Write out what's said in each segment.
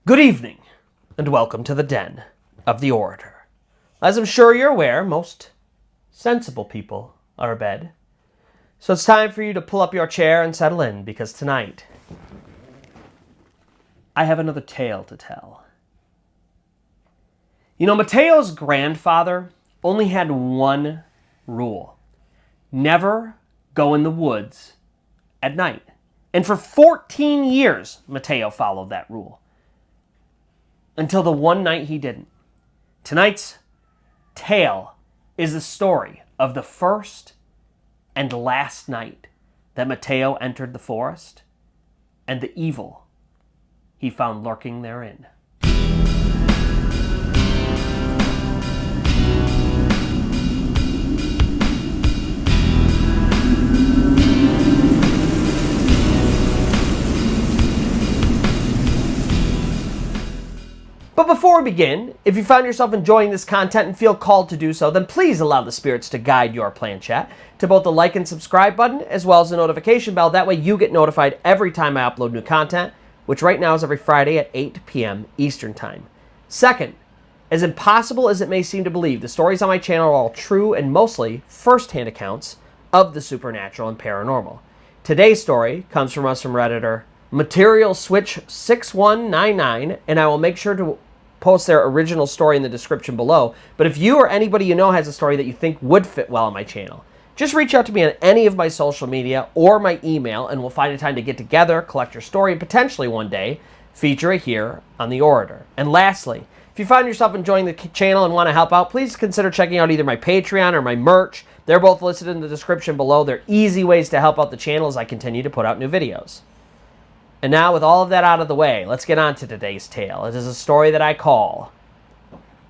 Good evening, and welcome to the den of the Orator. As I'm sure you're aware, most sensible people are abed. So it's time for you to pull up your chair and settle in, because tonight, I have another tale to tell. You know, Mateo's grandfather only had one rule. Never go in the woods at night. And for 14 years, Mateo followed that rule. Until the one night he didn't. Tonight's tale is the story of the first and last night that Mateo entered the forest and the evil he found lurking therein. But before we begin, if you found yourself enjoying this content and feel called to do so, then please allow the spirits to guide your plan chat to both the like and subscribe button as well as the notification bell. That way you get notified every time I upload new content, which right now is every Friday at 8 p.m. Eastern Time. Second, as impossible as it may seem to believe, the stories on my channel are all true and mostly first-hand accounts of the supernatural and paranormal. Today's story comes from us from Redditor Material Switch 6199, and I will make sure to post their original story in the description below. But if you or anybody you know has a story that you think would fit well on my channel, just reach out to me on any of my social media or my email, and we'll find a time to get together, collect your story, and potentially one day feature it here on The Orator. And lastly, if you find yourself enjoying the channel and want to help out, please consider checking out either my Patreon or my merch. They're both listed in the description below. They're easy ways to help out the channel as I continue to put out new videos. And now, with all of that out of the way, let's get on to today's tale. It is a story that I call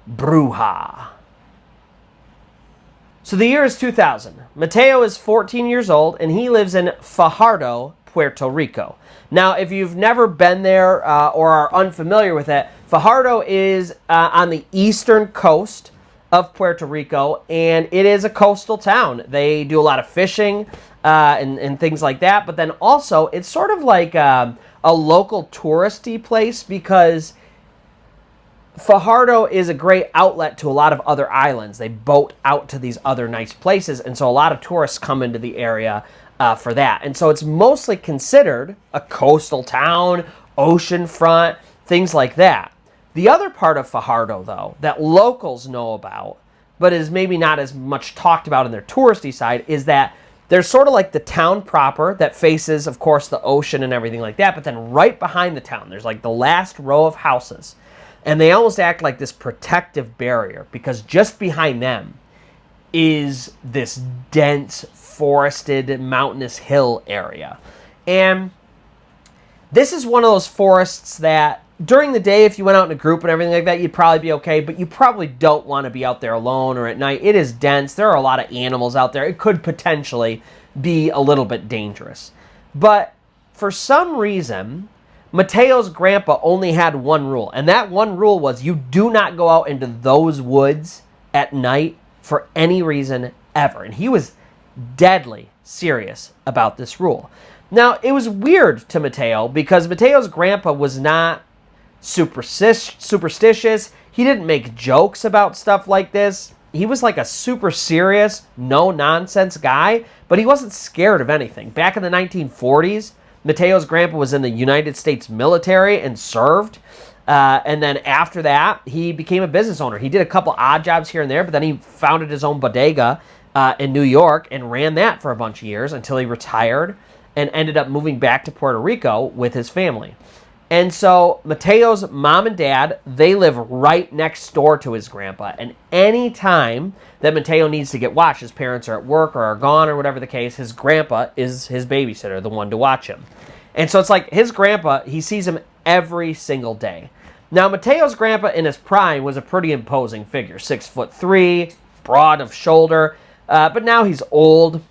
Bruja. So the year is 2000. Mateo is 14 years old, and he lives in Fajardo, Puerto Rico. Now, if you've never been there or are unfamiliar with it, Fajardo is on the eastern coast of Puerto Rico, and it is a coastal town. They do a lot of fishing and things like that, but then also it's sort of like a local touristy place, because Fajardo is a great outlet to a lot of other islands. They boat out to these other nice places, and so a lot of tourists come into the area for that. And so it's mostly considered a coastal town, oceanfront, things like that. The other part of Fajardo, though, that locals know about, but is maybe not as much talked about in their touristy side, is that there's sort of like the town proper that faces, of course, the ocean and everything like that, but then right behind the town, there's like the last row of houses, and they almost act like this protective barrier, because just behind them is this dense, forested, mountainous hill area. And this is one of those forests that during the day, if you went out in a group and everything like that, you'd probably be okay, but you probably don't want to be out there alone or at night. It is dense. There are a lot of animals out there. It could potentially be a little bit dangerous. But for some reason, Mateo's grandpa only had one rule, and that one rule was you do not go out into those woods at night for any reason ever. And he was deadly serious about this rule. Now, it was weird to Mateo, because Mateo's grandpa was not superstitious. He didn't make jokes about stuff like this. He was like a super serious, no-nonsense guy, but he wasn't scared of anything. Back in the 1940s, Mateo's grandpa was in the United States military and served. And then after that, he became a business owner. He did a couple odd jobs here and there, but then he founded his own bodega in New York and ran that for a bunch of years until he retired and ended up moving back to Puerto Rico with his family. And so Mateo's mom and dad, they live right next door to his grandpa. And any time that Mateo needs to get watched, his parents are at work or are gone or whatever the case, his grandpa is his babysitter, the one to watch him. And so it's like his grandpa, he sees him every single day. Now, Mateo's grandpa in his prime was a pretty imposing figure, 6'3", broad of shoulder, but now he's old.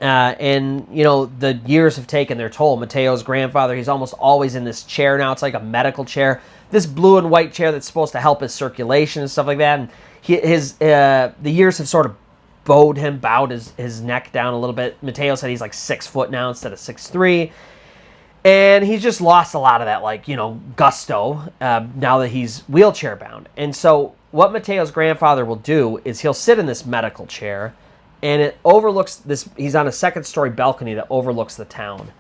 And, you know, the years have taken their toll. Mateo's grandfather, he's almost always in this chair now. It's like a medical chair. This blue and white chair that's supposed to help his circulation and stuff like that. And the years have sort of bowed his neck down a little bit. Mateo said he's like 6 foot now instead of 6'3". And he's just lost a lot of that, like, gusto now that he's wheelchair bound. And so what Mateo's grandfather will do is he'll sit in this medical chair, and it overlooks this. He's on a second-story balcony that overlooks the town.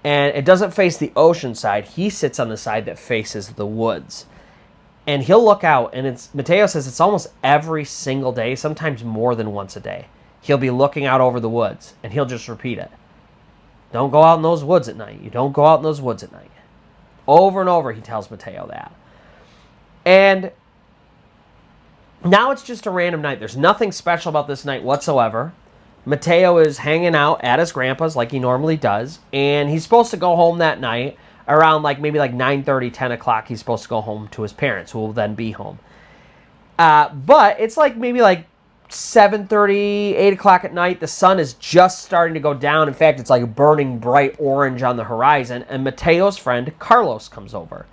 And it doesn't face the ocean side. He sits on the side that faces the woods. And he'll look out, and Mateo says it's almost every single day, sometimes more than once a day. He'll be looking out over the woods, and he'll just repeat it. Don't go out in those woods at night. You don't go out in those woods at night. Over and over, he tells Mateo that. And now it's just a random night. There's nothing special about this night whatsoever. Mateo is hanging out at his grandpa's like he normally does, and he's supposed to go home that night around maybe 9:30, 10 o'clock. He's supposed to go home to his parents, who will then be home. But it's maybe 7:30, 8 o'clock at night. The sun is just starting to go down. In fact, it's burning bright orange on the horizon. And Mateo's friend, Carlos, comes over.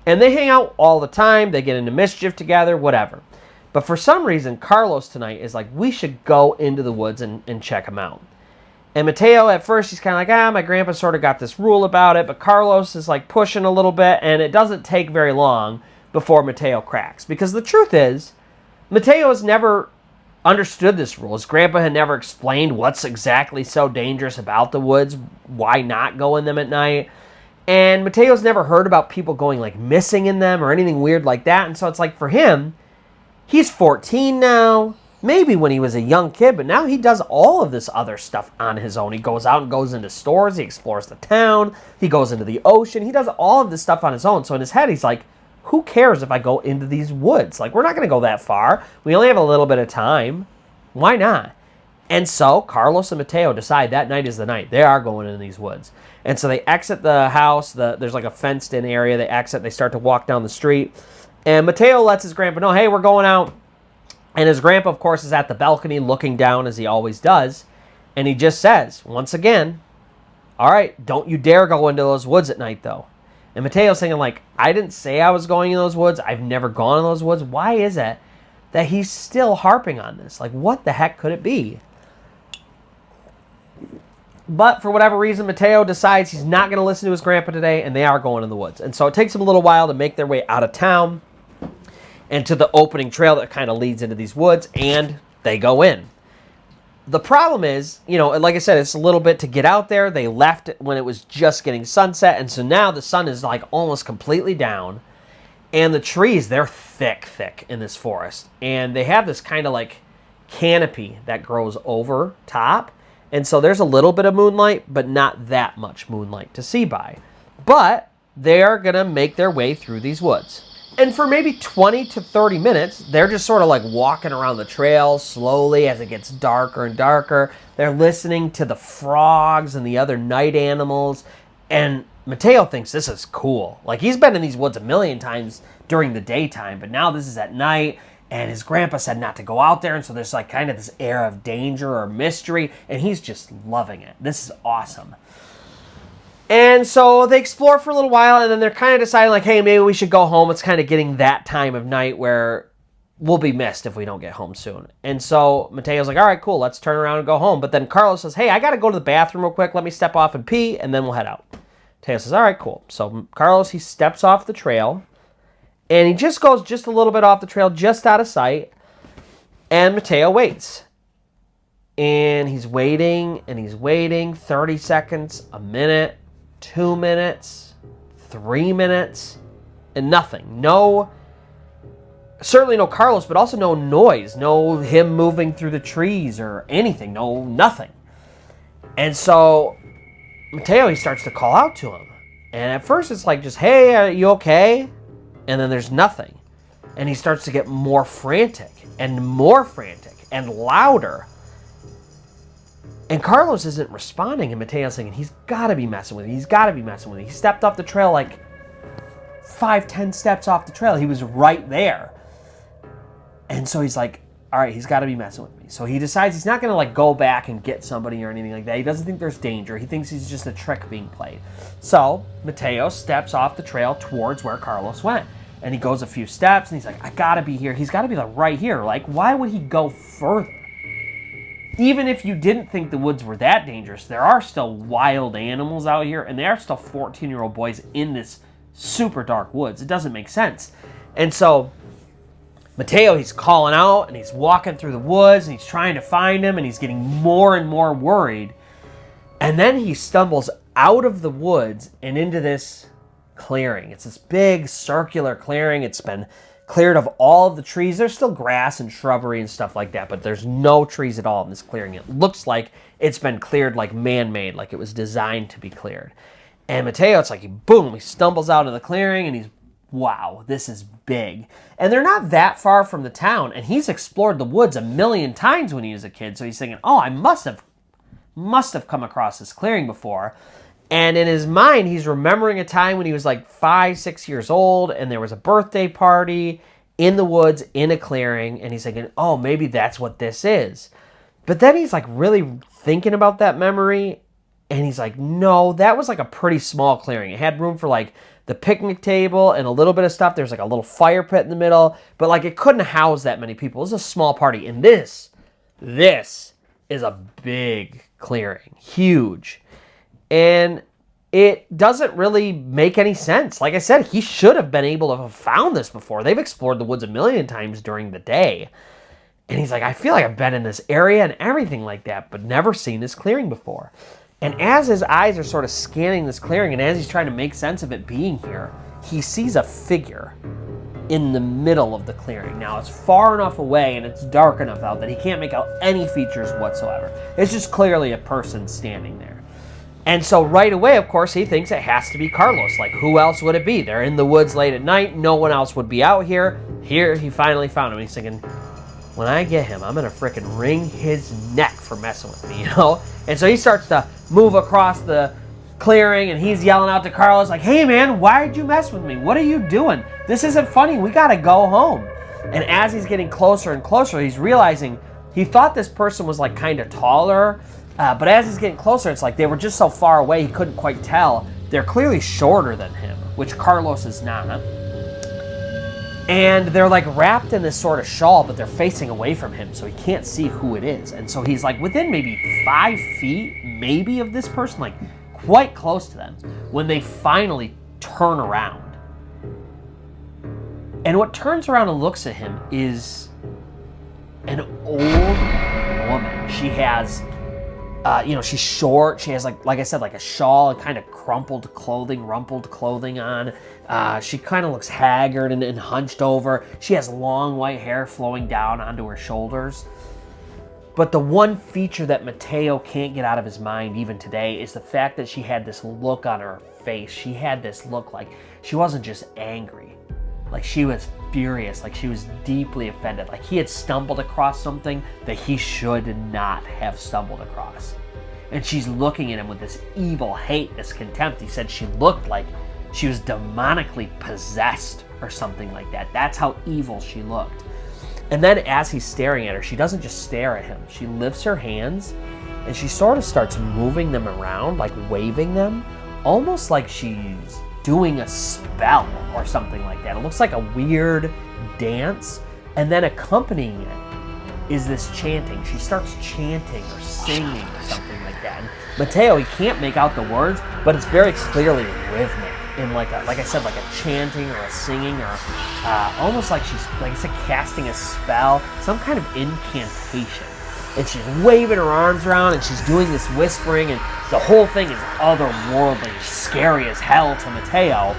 And they hang out all the time. They get into mischief together, whatever. But for some reason, Carlos tonight is we should go into the woods and check him out. And Mateo, at first, he's kind of my grandpa sort of got this rule about it. But Carlos is pushing a little bit. And it doesn't take very long before Mateo cracks. Because the truth is, Mateo has never understood this rule. His grandpa had never explained what's exactly so dangerous about the woods, why not go in them at night. And Mateo's never heard about people going missing in them or anything weird like that. And so it's for him, he's 14 now, maybe when he was a young kid, but now he does all of this other stuff on his own. He goes out and goes into stores, he explores the town, he goes into the ocean, he does all of this stuff on his own. So in his head, he's who cares if I go into these woods? We're not going to go that far. We only have a little bit of time. Why not? And so Carlos and Mateo decide that night is the night. They are going into these woods. And so they exit the house. There's a fenced-in area. They exit. They start to walk down the street. And Mateo lets his grandpa know, hey, we're going out. And his grandpa, of course, is at the balcony looking down as he always does. And he just says, once again, all right, don't you dare go into those woods at night, though. And Mateo's thinking, I didn't say I was going in those woods. I've never gone in those woods. Why is it that he's still harping on this? What the heck could it be? But for whatever reason, Mateo decides he's not going to listen to his grandpa today, and they are going in the woods. And so it takes them a little while to make their way out of town and to the opening trail that kind of leads into these woods, and they go in. The problem is, like I said, it's a little bit to get out there. They left it when it was just getting sunset, and so now the sun is almost completely down, and the trees, they're thick in this forest, and they have this kind of canopy that grows over top, and so there's a little bit of moonlight, but not that much moonlight to see by. But they're going to make their way through these woods. And for maybe 20 to 30 minutes, they're just sort of walking around the trail slowly as it gets darker and darker. They're listening to the frogs and the other night animals. And Mateo thinks this is cool. He's been in these woods a million times during the daytime, but now this is at night. And his grandpa said not to go out there. And so there's kind of this air of danger or mystery. And he's just loving it. This is awesome. And so they explore for a little while, and then they're kind of deciding, hey, maybe we should go home. It's kind of getting that time of night where we'll be missed if we don't get home soon. And so Mateo's all right, cool, let's turn around and go home. But then Carlos says, hey, I got to go to the bathroom real quick. Let me step off and pee, and then we'll head out. Mateo says, all right, cool. So Carlos, he steps off the trail, and he just goes just a little bit off the trail, just out of sight, and Mateo waits. And he's waiting, 30 seconds, a minute, 2 minutes, 3 minutes, and nothing. Certainly no Carlos, but also no noise. No him moving through the trees or anything. No, nothing. And so Mateo, he starts to call out to him. And at first it's just, hey, are you okay? And then there's nothing. And he starts to get more frantic and louder. And Carlos isn't responding, and Mateo's thinking, he's got to be messing with me. He stepped off the trail 5-10 steps off the trail. He was right there. And so he's all right, he's got to be messing with me. So he decides he's not going to go back and get somebody or anything like that. He doesn't think there's danger. He thinks he's just a trick being played. So Mateo steps off the trail towards where Carlos went. And he goes a few steps, and he's I got to be here. He's got to be right here. Why would he go further? even if you didn't think the woods were that dangerous, there are still wild animals out here, and there are still 14-year-old boys in this super dark woods. It doesn't make sense. And so Mateo, he's calling out, and he's walking through the woods, and he's trying to find him, and he's getting more and more worried. And then he stumbles out of the woods and into this clearing. It's this big circular clearing. It's been cleared of all of the trees. There's still grass and shrubbery and stuff like that, but there's no trees at all in this clearing. It looks like it's been cleared like man-made, like it was designed to be cleared. And Mateo, it's like, boom, he stumbles out of the clearing, and he's, wow, this is big. And they're not that far from the town, and he's explored the woods a million times when he was a kid, so he's thinking, oh, I must have come across this clearing before. And in his mind, he's remembering a time when he was like 5, 6 years old, and there was a birthday party in the woods in a clearing, and he's thinking, oh, maybe that's what this is. But then he's like really thinking about that memory, and he's like, no, that was like a pretty small clearing. It had room for like the picnic table and a little bit of stuff. There's like a little fire pit in the middle, but like it couldn't house that many people. It was a small party. And this is a big clearing, huge. And it doesn't really make any sense. Like I said, he should have been able to have found this before. They've explored the woods a million times during the day. And he's like, I feel like I've been in this area and everything like that, but never seen this clearing before. And as his eyes are sort of scanning this clearing, and as he's trying to make sense of it being here, he sees a figure in the middle of the clearing. Now, it's far enough away and it's dark enough out that he can't make out any features whatsoever. It's just clearly a person standing there. And so right away, of course, he thinks it has to be Carlos. Like, who else would it be? They're in the woods late at night. No one else would be out here. Here, he finally found him. He's thinking, when I get him, I'm going to frickin' wring his neck for messing with me, you know? And so he starts to move across the clearing, and he's yelling out to Carlos, like, hey, man, why'd you mess with me? What are you doing? This isn't funny. We got to go home. And as he's getting closer and closer, he's realizing he thought this person was, like, kind of taller, but as he's getting closer, it's like they were just so far away he couldn't quite tell. They're clearly shorter than him, which Carlos is not. And they're like wrapped in this sort of shawl, but they're facing away from him, so he can't see who it is. And so he's like within maybe 5 feet, maybe, of this person, like quite close to them, when they finally turn around. And what turns around and looks at him is an old woman. She has, she's short. She has, like I said, like a shawl and kind of rumpled clothing on. She kind of looks haggard and hunched over. She has long white hair flowing down onto her shoulders. But the one feature that Mateo can't get out of his mind even today is the fact that she had this look on her face. She had this look like she wasn't just angry. Like she was furious, like she was deeply offended, like he had stumbled across something that he should not have stumbled across. And she's looking at him with this evil hate, this contempt. He said she looked like she was demonically possessed or something like that. That's how evil she looked. And then as he's staring at her, she doesn't just stare at him. She lifts her hands and she sort of starts moving them around, like waving them, almost like she's doing a spell or something like that. It looks like a weird dance. And then accompanying it is this chanting. She starts chanting or singing or something like that. And Mateo, he can't make out the words, but it's very clearly rhythmic in like I said, like a chanting or a singing or almost like she's, like I said, casting a spell, some kind of incantation. And she's waving her arms around and she's doing this whispering, and the whole thing is otherworldly, scary as hell to Mateo.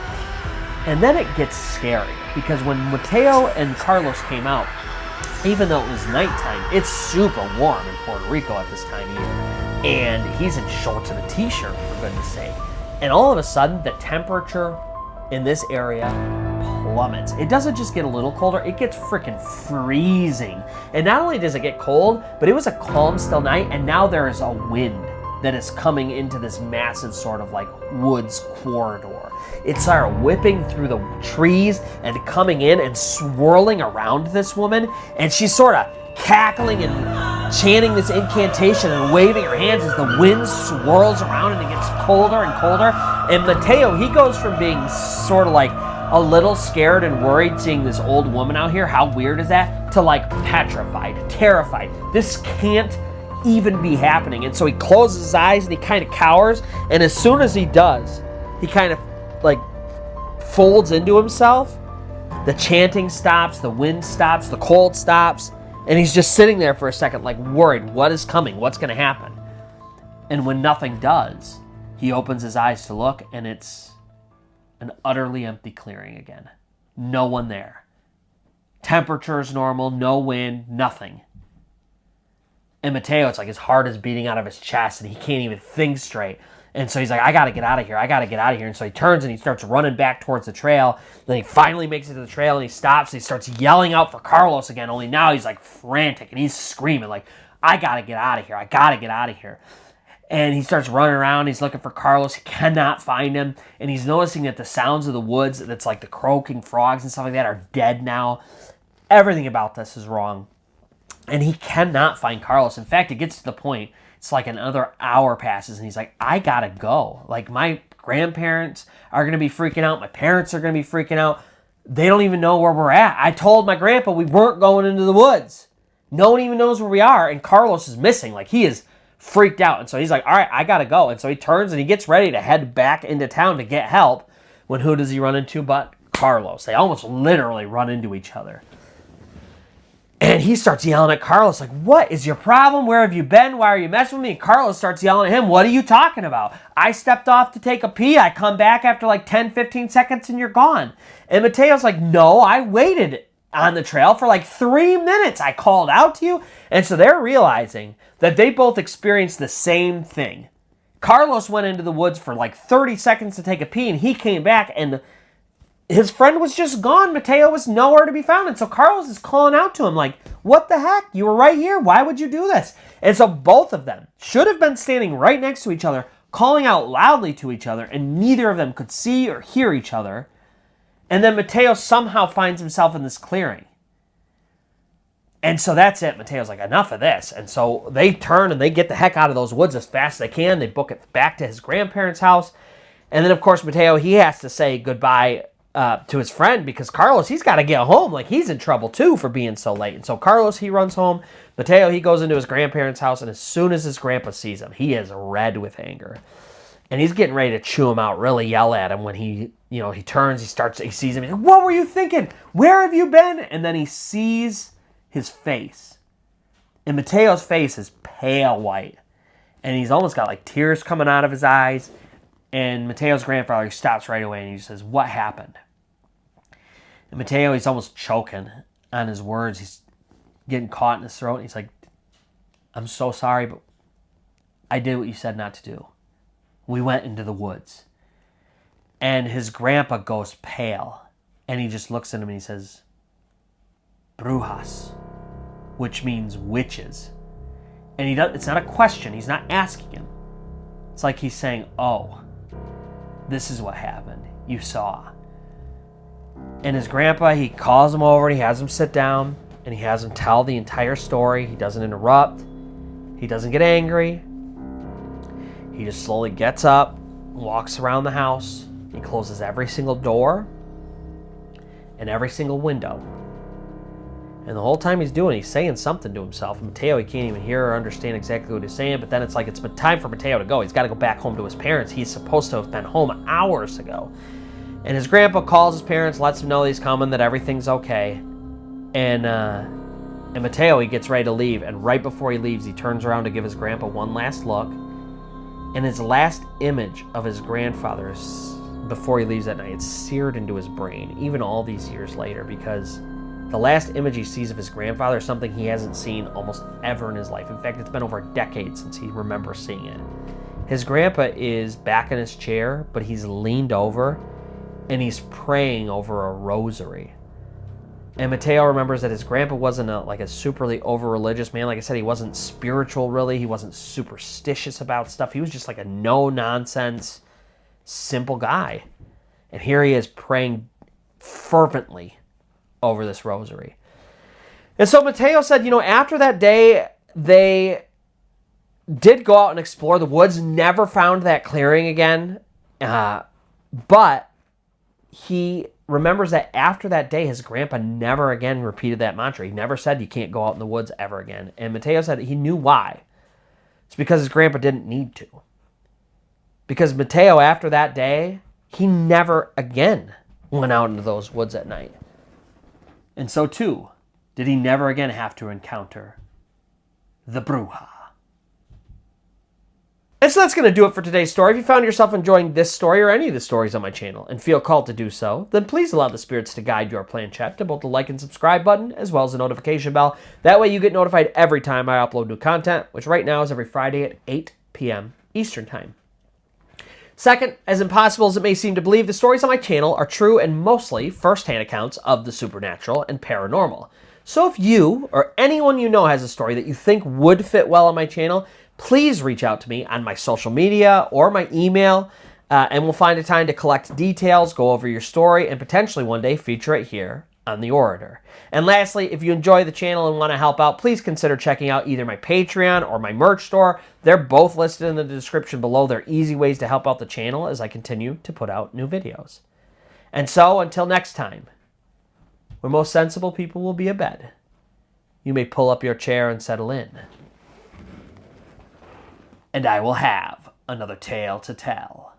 And then it gets scary because when Mateo and Carlos came out, even though it was nighttime, it's super warm in Puerto Rico at this time of year. And he's in shorts and a t-shirt, for goodness sake. And all of a sudden, the temperature in this area plummets. It doesn't just get a little colder, it gets freaking freezing. And not only does it get cold, but it was a calm, still night, and now there is a wind that is coming into this massive sort of like woods corridor. It started whipping through the trees and coming in and swirling around this woman, and she's sort of cackling and chanting this incantation and waving her hands as the wind swirls around and it gets colder and colder. And Mateo, he goes from being sort of like a little scared and worried seeing this old woman out here, how weird is that, to like petrified, terrified. This can't even be happening. And so he closes his eyes and he kind of cowers. And as soon as he does, he kind of like folds into himself. The chanting stops, the wind stops, the cold stops. And he's just sitting there for a second, like worried. What is coming? What's going to happen? And when nothing does, he opens his eyes to look, and it's an utterly empty clearing again. No one there. Temperature is normal, no wind, nothing. And Mateo, it's like his heart is beating out of his chest, and he can't even think straight. And so he's like, I got to get out of here. I got to get out of here. And so he turns and he starts running back towards the trail. Then he finally makes it to the trail, and he stops, and he starts yelling out for Carlos again, only now he's like frantic, and he's screaming like, I got to get out of here. I got to get out of here. And he starts running around. He's looking for Carlos. He cannot find him. And he's noticing that the sounds of the woods, that's like the croaking frogs and stuff like that, are dead now. Everything about this is wrong. And he cannot find Carlos. In fact, it gets to the point, it's like another hour passes, and he's like, I gotta go. Like, my grandparents are going to be freaking out. My parents are going to be freaking out. They don't even know where we're at. I told my grandpa we weren't going into the woods. No one even knows where we are. And Carlos is missing. Like, he is freaked out. And so he's like, all right, I got to go. And so he turns and he gets ready to head back into town to get help. When who does he run into but Carlos? They almost literally run into each other. And he starts yelling at Carlos, like, what is your problem? Where have you been? Why are you messing with me? And Carlos starts yelling at him, what are you talking about? I stepped off to take a pee. I come back after like 10, 15 seconds and you're gone. And Mateo's like, no, I waited on the trail for like 3 minutes. I called out to you. And so they're realizing that they both experienced the same thing. Carlos went into the woods for like 30 seconds to take a pee, and he came back, and his friend was just gone. Mateo was nowhere to be found. And so Carlos is calling out to him like, what the heck? You were right here. Why would you do this? And so both of them should have been standing right next to each other, calling out loudly to each other, and neither of them could see or hear each other. And then Mateo somehow finds himself in this clearing. And so that's it. Mateo's like, enough of this. And so they turn and they get the heck out of those woods as fast as they can. They book it back to his grandparents' house. And then, of course, Mateo, he has to say goodbye to his friend because Carlos, he's got to get home. Like, he's in trouble, too, for being so late. And so Carlos, he runs home. Mateo, he goes into his grandparents' house. And as soon as his grandpa sees him, he is red with anger. And he's getting ready to chew him out, really yell at him when he turns, he sees him. He's like, what were you thinking? Where have you been? And then he sees his face. And Mateo's face is pale white. And he's almost got like tears coming out of his eyes. And Mateo's grandfather, he stops right away and he says, what happened? And Mateo, he's almost choking on his words. He's getting caught in his throat. And he's like, I'm so sorry, but I did what you said not to do. We went into the woods. And his grandpa goes pale. And he just looks at him and he says, Brujas, which means witches. And it's not a question. He's not asking him. It's like he's saying, oh, this is what happened. You saw. And his grandpa, he calls him over and he has him sit down and he has him tell the entire story. He doesn't interrupt. He doesn't get angry. He just slowly gets up, walks around the house. He closes every single door and every single window. And the whole time he's saying something to himself. And Mateo, he can't even hear or understand exactly what he's saying. But then it's like it's time for Mateo to go. He's got to go back home to his parents. He's supposed to have been home hours ago. And his grandpa calls his parents, lets them know he's coming, that everything's okay. And Mateo, he gets ready to leave. And right before he leaves, he turns around to give his grandpa one last look. And his last image of his grandfather before he leaves that night, it's seared into his brain, even all these years later, because the last image he sees of his grandfather is something he hasn't seen almost ever in his life. In fact, it's been over a decade since he remembers seeing it. His grandpa is back in his chair, but he's leaned over, and he's praying over a rosary. And Mateo remembers that his grandpa wasn't a superly over-religious man. Like I said, he wasn't spiritual, really. He wasn't superstitious about stuff. He was just like a no-nonsense, simple guy. And here he is praying fervently over this rosary. And so Mateo said, after that day, they did go out and explore the woods, never found that clearing again. But he remembers that after that day, his grandpa never again repeated that mantra. He never said you can't go out in the woods ever again. And Mateo said he knew why. It's because his grandpa didn't need to. Because Mateo, after that day, he never again went out into those woods at night. And so, too, did he never again have to encounter the Bruja. And so that's going to do it for today's story. If you found yourself enjoying this story or any of the stories on my channel and feel called to do so, then please allow the spirits to guide your planchette to both the like and subscribe button as well as the notification bell. That way you get notified every time I upload new content, which right now is every Friday at 8 p.m. Eastern Time. Second, as impossible as it may seem to believe, the stories on my channel are true and mostly first-hand accounts of the supernatural and paranormal. So if you or anyone you know has a story that you think would fit well on my channel, please reach out to me on my social media or my email, and we'll find a time to collect details, go over your story, and potentially one day feature it here on The Orator. And lastly, if you enjoy the channel and want to help out, please consider checking out either my Patreon or my merch store. They're both listed in the description below. They're easy ways to help out the channel as I continue to put out new videos. And so, until next time, where most sensible people will be abed, you may pull up your chair and settle in. And I will have another tale to tell.